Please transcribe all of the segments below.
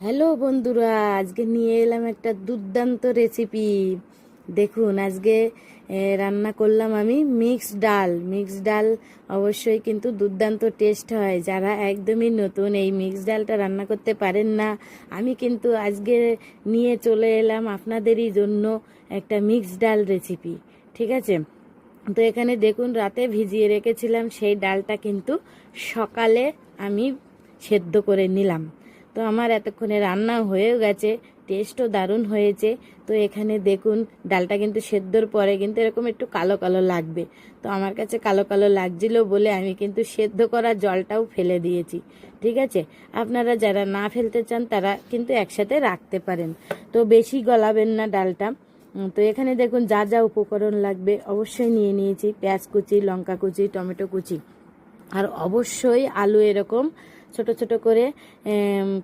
Hello বন্ধুরা, আজকে নিয়ে এলাম একটা দুর্দান্ত রেসিপি। দেখুন আজকে রান্না করলাম আমি মিক্সড ডাল। অবশ্যই কিন্তু দুর্দান্ত টেস্ট হয়। যারা একদমই নতুন এই মিক্সড ডালটা রান্না করতে পারেন না, আমি কিন্তু আজকে নিয়ে চলে এলাম আপনাদেরই জন্য একটা মিক্সড ডাল রেসিপি। ঠিক আছে, তো এখানে দেখুন রাতে ভিজিয়ে রেখেছিলাম সেই ডালটা কিন্তু সকালে আমি সেদ্ধ করে নিলাম। তো আমার এতক্ষণে রান্না হয়েও গেছে, টেস্টও দারুণ হয়েছে। তো এখানে দেখুন ডালটা কিন্তু সেদ্ধর পরে কিন্তু এরকম একটু কালো কালো লাগবে। তো আমার কাছে কালো কালো লাগছিল বলে আমি কিন্তু সেদ্ধ করা জলটাও ফেলে দিয়েছি। ঠিক আছে, আপনারা যারা না ফেলতে চান তারা কিন্তু একসাথে রাখতে পারেন। তো বেশি গলাবেন না ডালটা। তো এখানে দেখুন যা যা উপকরণ লাগবে অবশ্যই নিয়ে নিয়েছি। পেঁয়াজ কুচি, লঙ্কা কুচি, টমেটো কুচি, আর অবশ্যই আলু এরকম ছোট ছোট করে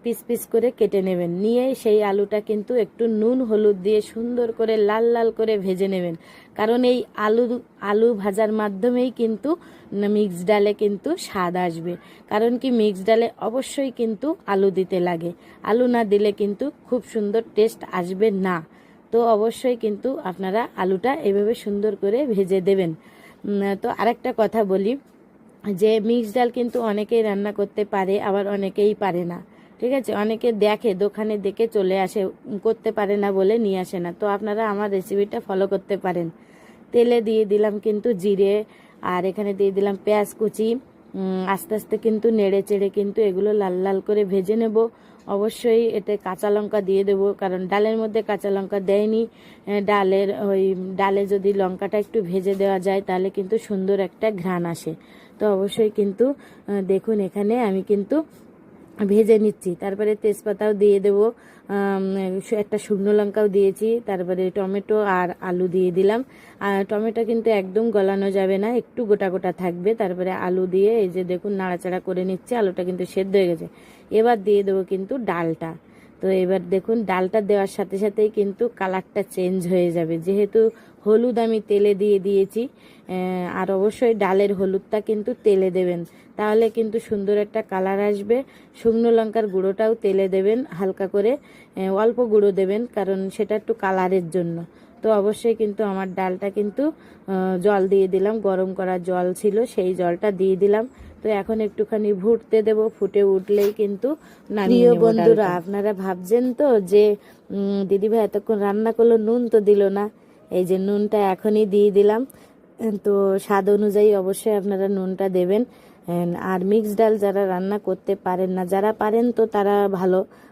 পিস পিস করে কেটে নেবেন। নিয়ে সেই আলুটা কিন্তু একটু নুন হলুদ দিয়ে সুন্দর করে লাল লাল করে ভেজে নেবেন। কারণ এই আলু ভাজার মাধ্যমেই কিন্তু মিক্সড ডালে কিন্তু স্বাদ আসবে। কারণ কি মিক্সড ডালে অবশ্যই কিন্তু আলু দিতে লাগে, আলু না দিলে কিন্তু খুব সুন্দর টেস্ট আসবে না। তো অবশ্যই কিন্তু আপনারা আলুটা এভাবে সুন্দর করে ভেজে দেবেন। তো আরেকটা কথা বলি যে মিক্সড ডাল কিন্তু অনেকেই রান্না করতে পারে, আবার অনেকেই পারে না। ঠিক আছে, অনেকে দেখে দোকানে দেখে চলে আসে, করতে পারে না বলে নিয়ে আসে না। তো আপনারা আমার রেসিপিটা ফলো করতে পারেন। তেলে দিয়ে দিলাম কিন্তু জিরে, আর এখানে দিয়ে দিলাম পেঁয়াজ কুচি। আস্তে আস্তে কিন্তু নেড়ে চেড়ে কিন্তু এগুলো লাল লাল করে ভেজে নেব। অবশ্যই এতে কাঁচা লঙ্কা দিয়ে দেবো, কারণ ডালের মধ্যে কাঁচা লঙ্কা দেয়নি। ডালে যদি লঙ্কাটা একটু ভেজে দেওয়া যায় তাহলে কিন্তু সুন্দর একটা ঘ্রাণ আসে। তো অবশ্যই কিন্তু দেখুন এখানে আমি কিন্তু ভেজে নিচ্ছি। তারপরে তেজপাতাও দিয়ে দেবো, একটা শুকনো লঙ্কাও দিয়েছি, তারপরে টমেটো আর আলু দিয়ে দিলাম। আর টমেটো কিন্তু একদম গলানো যাবে না, একটু গোটা গোটা থাকবে। তারপরে আলু দিয়ে এই যে দেখুন নাড়াচাড়া করে নিচ্ছে, আলুটা কিন্তু সেদ্ধ হয়ে গেছে। এবার দিয়ে দেবো কিন্তু ডালটা। তো এবার দেখুন ডালটা দেওয়ার সাথে সাথেই কিন্তু কালারটা চেঞ্জ হয়ে যাবে, যেহেতু হলুদ আমি তেলে দিয়ে দিয়েছি। আর অবশ্যই ডালের হলুদটা কিন্তু তেলে দেবেন, তাহলে কিন্তু সুন্দর একটা কালার আসবে। শুকনো লঙ্কার গুঁড়োটাও তেলে দেবেন হালকা করে, অল্প গুঁড়ো দেবেন কারণ সেটা একটু কালারের জন্য। তো অবশ্যই কিন্তু আমার ডালটা কিন্তু জল দিয়ে দিলাম, গরম করা জল ছিল সেই জলটা দিয়ে দিলাম। তো এখন একটুখানি ফুটতে দেব, ফুটে উঠলেই কিন্তু প্রিয় বন্ধুরা আপনারা ভাবছেন তো যে দিদিভাই এতক্ষণ রান্না করলো নুন তো দিল না। এই যে নুনটা এখনই দিয়ে দিলাম। তো স্বাদ অনুযায়ী অবশ্যই আপনারা নুনটা দেবেন। আর মিক্সড ডাল যারা রান্না করতে পারেন না, যারা পারেন তো তারা ভালো,